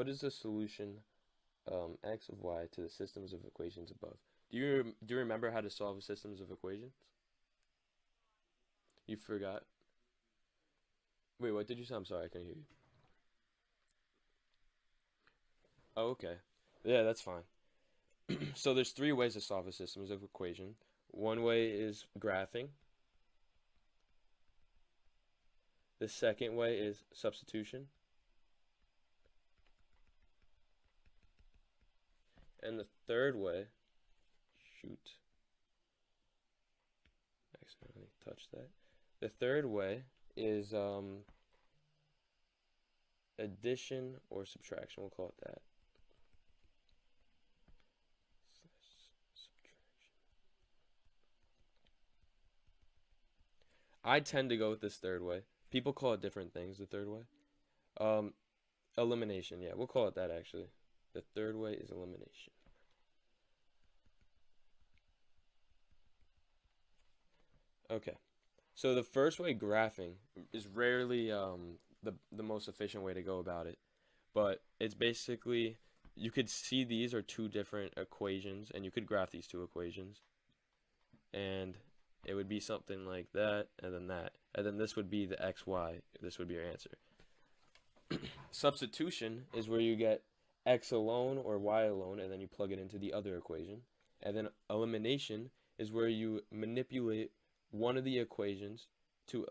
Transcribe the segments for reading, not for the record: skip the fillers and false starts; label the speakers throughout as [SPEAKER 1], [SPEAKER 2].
[SPEAKER 1] what is the solution x of y to the systems of equations above? Do you remember how to solve systems of equations? You forgot? Wait, what did you say? I'm sorry, I couldn't hear you. Oh, okay. Yeah, that's fine. So there's three ways to solve a systems of equation. One way is graphing. The second way is substitution. And the third way, shoot, accidentally touched that. The third way is addition or subtraction. We'll call it that. I tend to go with this third way. People call it different things, the third way. Um, Elimination, yeah, we'll call it that actually. The third way is elimination. Okay, so the first way, graphing, is rarely the most efficient way to go about it. But it's basically, you could see these are two different equations, and you could graph these two equations, and it would be something like that, and then this would be the xy. This would be your answer. Substitution is where you get x alone or y alone, and then you plug it into the other equation. And then elimination is where you manipulate one of the equations to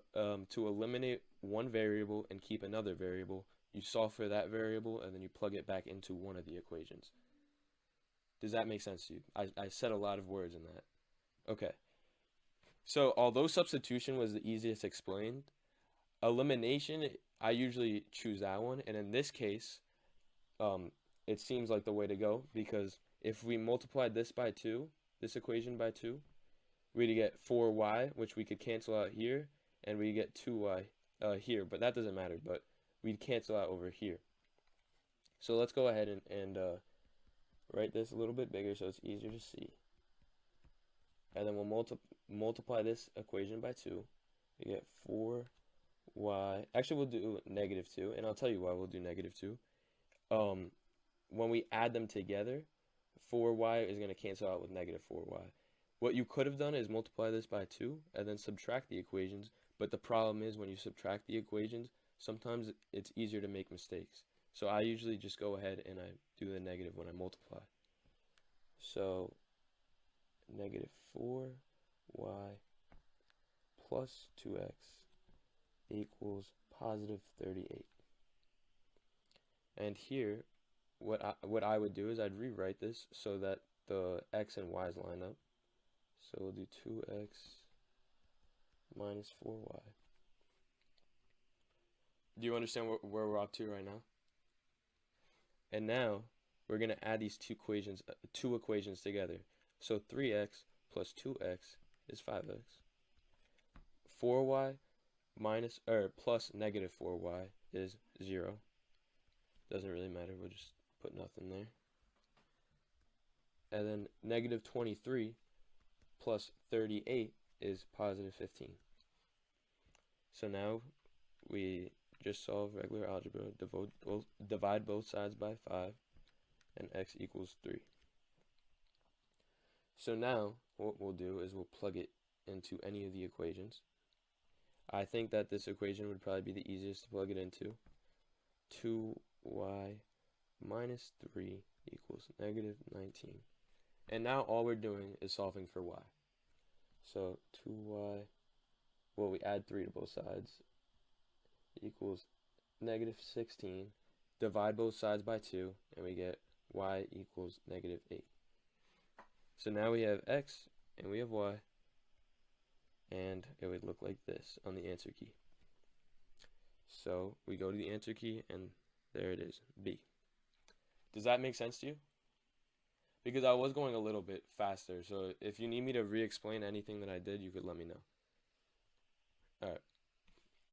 [SPEAKER 1] eliminate one variable and keep another variable. You solve for that variable, and then you plug it back into one of the equations. Does that make sense to you? I said a lot of words in that. Okay. So although substitution was the easiest explained, elimination, I usually choose that one. And in this case, it seems like the way to go, because if we multiplied this by 2, this equation by 2, we'd get 4y, which we could cancel out here, and we get 2y here, but that doesn't matter, but we'd cancel out over here. So let's go ahead and write this a little bit bigger so it's easier to see. And then we'll multiply this equation by 2. We get 4y. Actually, we'll do -2, and I'll tell you why we'll do -2. When we add them together, 4y is going to cancel out with -4y. What you could have done is multiply this by 2 and then subtract the equations, but the problem is when you subtract the equations, sometimes it's easier to make mistakes. So I usually just go ahead and I do the negative when I multiply. So -4y plus 2x equals positive 38. And here, what I would do is I'd rewrite this so that the x and y's line up. So we'll do 2x minus 4y. Do you understand where we're up to right now? And now we're going to add these two equations together. So 3x plus 2x is 5x. 4y plus -4y is 0. Doesn't really matter, we'll just put nothing there. And then -23 plus 38 is positive 15. So now we just solve regular algebra, divide both sides by 5, and x equals 3. So now what we'll do is we'll plug it into any of the equations. I think that this equation would probably be the easiest to plug it into. 2y minus 3 equals -19. And now all we're doing is solving for y. So 2y, well, we add 3 to both sides, equals -16. Divide both sides by 2, and we get y equals -8. So now we have x, and we have y, and it would look like this on the answer key. So we go to the answer key, and there it is, B. Does that make sense to you? Because I was going a little bit faster, so if you need me to re-explain anything that I did, you could let me know. Alright.